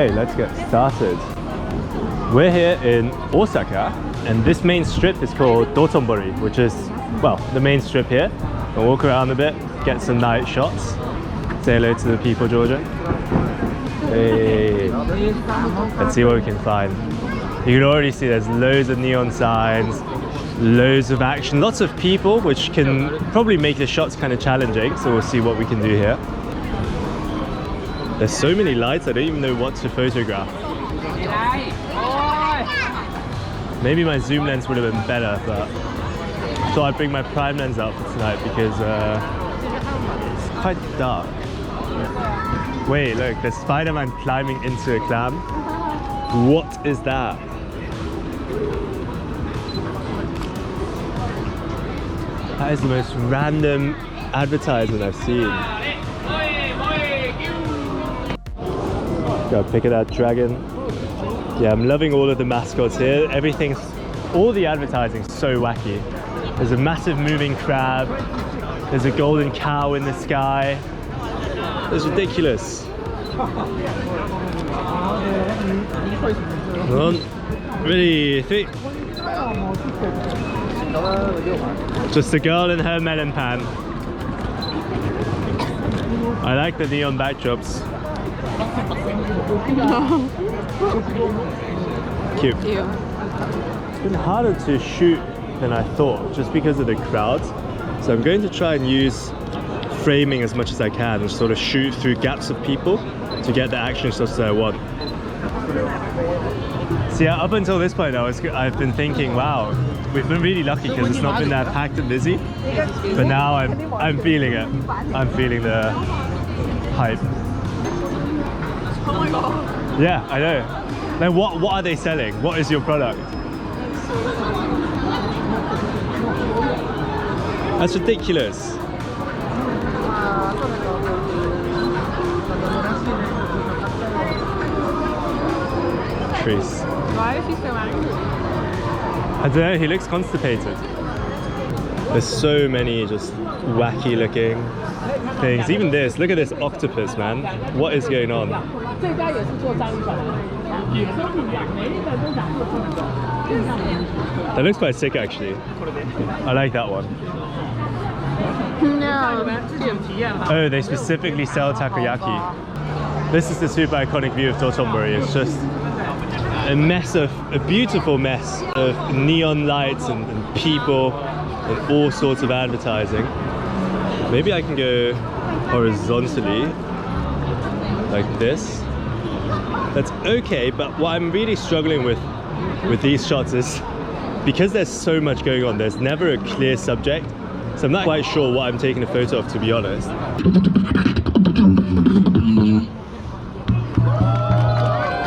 Okay, let's get started. We're here in Osaka, and this main strip is called Dotonbori, which is, well, the main strip here. We'll walk around a bit, get some night shots. Say hello to the people, Georgia. Hey. Let's see what we can find. You can already see there's loads of neon signs, loads of action, lots of people, which can probably make the shots kind of challenging, so we'll see what we can do here. There's so many lights, I don't even know what to photograph. Maybe my zoom lens would have been better, but I thought I'd bring my prime lens out for tonight because it's quite dark. Wait, look, there's Spider-Man climbing into a clam. What is that? That is the most random advertisement I've seen. Gotta pick at that dragon. Yeah, I'm loving all of the mascots here. Everything's, all the advertising's so wacky. There's a massive moving crab. There's a golden cow in the sky. It's ridiculous. Really thick. Just a girl in her melon pan. I like the neon backdrops. Cute. It's been harder to shoot than I thought, just because of the crowds. So I'm going to try and use framing as much as I can and sort of shoot through gaps of people to get the action shots that I want. So yeah, up until this point I've been thinking, wow, we've been really lucky because it's not been that packed and busy. But now I'm feeling it. I'm feeling the hype. Oh my god. Yeah, I know. Like what are they selling? What is your product? That's ridiculous. Chris. Why is he so angry? I don't know, he looks constipated. There's so many just wacky looking things. Even this, look at this octopus, man. What is going on? That looks quite sick actually. I like that one. No. Oh, they specifically sell takoyaki. This is the super iconic view of Dotonbori. It's just a beautiful mess of neon lights and people and all sorts of advertising. Maybe I can go horizontally like this. That's okay, but what I'm really struggling with these shots is because there's so much going on, there's never a clear subject. So I'm not quite sure what I'm taking a photo of, to be honest.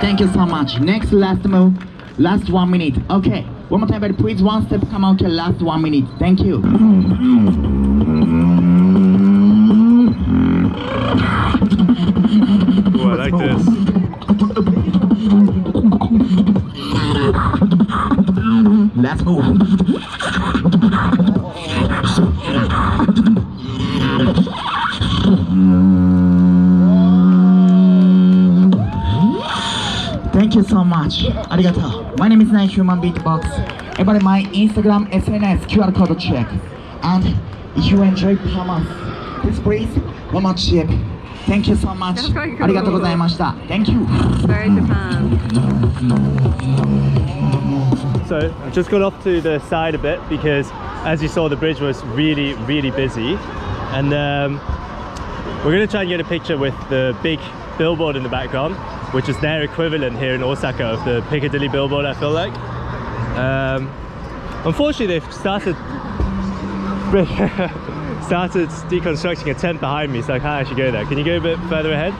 Thank you so much. Next, last move, last 1 minute. Okay, one more time, but please one step come out. Last 1 minute. Thank you. Oh, I like this. Let's move. Thank you so much. Arigato. My name is Night Human Beatbox. About my Instagram, SNS, QR code check. And if you enjoy Pamas, please one more chip. Thank you so much. Arigato gozaimashita. Thank you. Very Japan. So I've just gone off to the side a bit because, as you saw, the bridge was really, really busy. And we're going to try and get a picture with the big billboard in the background, which is their equivalent here in Osaka of the Piccadilly billboard, I feel like. Unfortunately, they've started deconstructing a tent behind me, so I can't actually go there. Can you go a bit further ahead?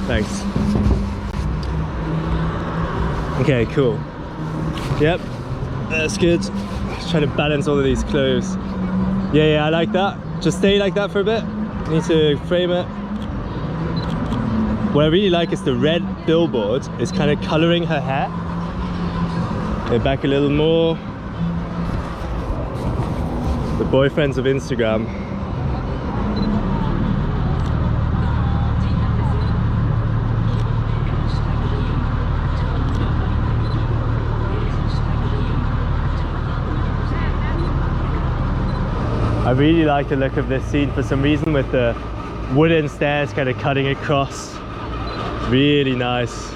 Thanks. Okay, cool. Yep, that's good. Just trying to balance all of these clothes. Yeah, I like that. Just stay like that for a bit. Need to frame it. What I really like is the red billboard is kind of coloring her hair. Go back a little more. The boyfriends of Instagram. I really like the look of this scene for some reason, with the wooden stairs kind of cutting across. Really nice.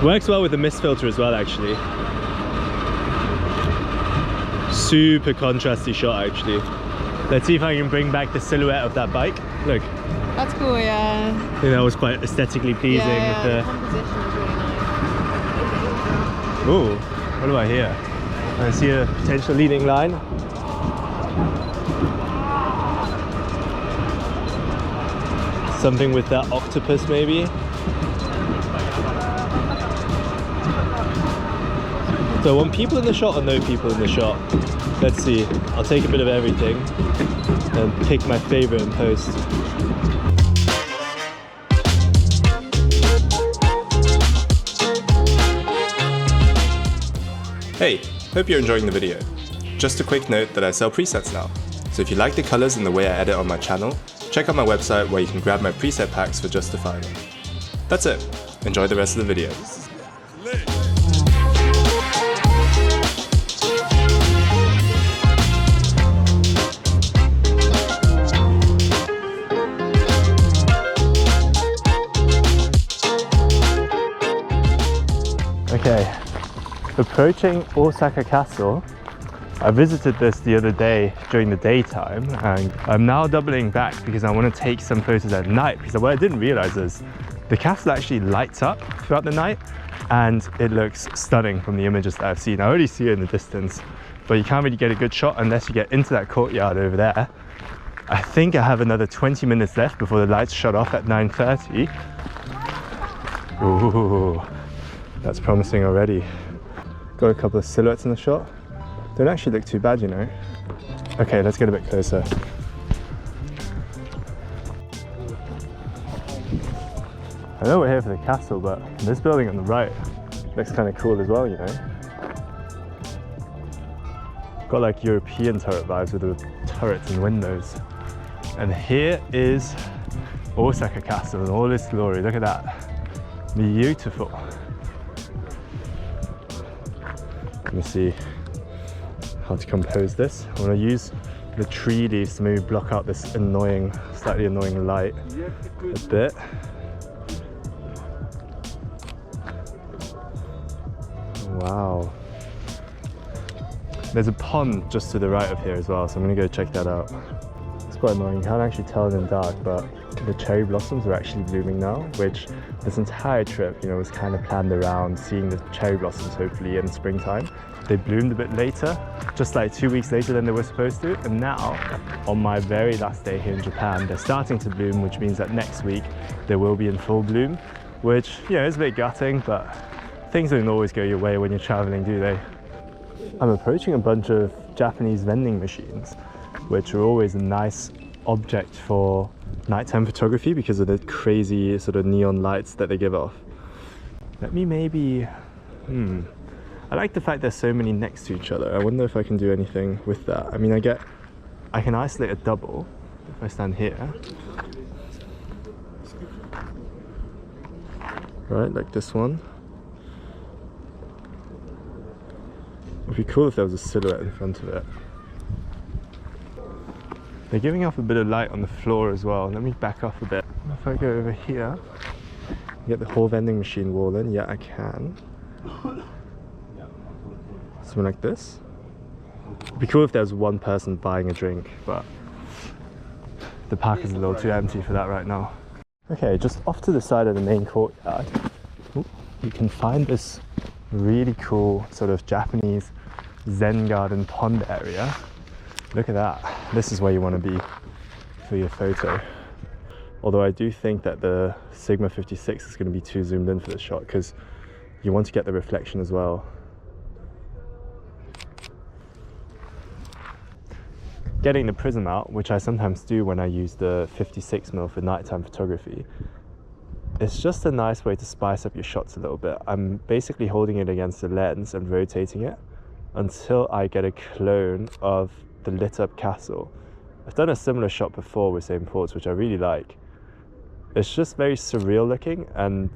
Works well with the mist filter as well, actually. Super contrasty shot, actually. Let's see if I can bring back the silhouette of that bike. Look. That's cool, yeah. I think that was quite aesthetically pleasing. Yeah, with the composition is really nice. Ooh, what do I hear? I see a potential leading line. Something with that octopus, maybe. So I want people in the shot or no people in the shot? Let's see. I'll take a bit of everything and pick my favorite in post. Hey, hope you're enjoying the video. Just a quick note that I sell presets now. So if you like the colors and the way I edit on my channel, check out my website where you can grab my preset packs for just $5. That's it. Enjoy the rest of the video. Okay, approaching Osaka Castle. I visited this the other day during the daytime, and I'm now doubling back because I want to take some photos at night, because what I didn't realize is the castle actually lights up throughout the night and it looks stunning from the images that I've seen. I already see it in the distance, but you can't really get a good shot unless you get into that courtyard over there. I think I have another 20 minutes left before the lights shut off at 9:30. Ooh, that's promising already. Got a couple of silhouettes in the shot. Don't actually look too bad, you know. Okay, let's get a bit closer. I know we're here for the castle, but this building on the right looks kind of cool as well, you know. Got like European turret vibes with the turrets and windows. And here is Osaka Castle in all its glory. Look at that. Beautiful. Let me see how to compose this. I want to use the tree leaves to maybe block out this annoying, slightly annoying light a bit. Wow. There's a pond just to the right of here as well, so I'm going to go check that out. It's quite annoying, you can't actually tell in the dark, but the cherry blossoms are actually blooming now, which this entire trip, you know, was kind of planned around seeing the cherry blossoms hopefully in springtime. They bloomed a bit later, just like 2 weeks later than they were supposed to, and now on my very last day here in Japan they're starting to bloom, which means that next week they will be in full bloom, which, you know, is a bit gutting, but things don't always go your way when you're traveling, do they? I'm approaching a bunch of Japanese vending machines, which are always a nice object for nighttime photography because of the crazy sort of neon lights that they give off. Let me maybe, I like the fact there's so many next to each other. I wonder if I can do anything with that. I mean, I can isolate a double if I stand here. Right, like this one. It'd be cool if there was a silhouette in front of it. They're giving off a bit of light on the floor as well. Let me back off a bit. If I go over here, get the whole vending machine wall in. Yeah, I can. Something like this. It'd be cool if there was one person buying a drink, but the park is a little too empty for that right now. Okay, just off to the side of the main courtyard, you can find this really cool sort of Japanese Zen garden pond area. Look at that. This is where you want to be for your photo. Although I do think that the Sigma 56 is going to be too zoomed in for this shot because you want to get the reflection as well. Getting the prism out, which I sometimes do when I use the 56mm for nighttime photography, it's just a nice way to spice up your shots a little bit. I'm basically holding it against the lens and rotating it until I get a clone of the lit up castle. I've done a similar shot before with same ports, which I really like. It's just very surreal looking and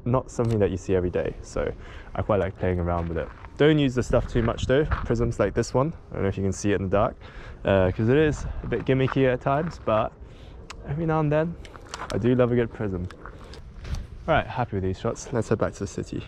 not something that you see every day, so I quite like playing around with it. Don't use the stuff too much though. Prisms like this one, I don't know if you can see it in the dark, because it is a bit gimmicky at times, but every now and then I do love a good prism. Alright, happy with these shots. Let's head back to the city.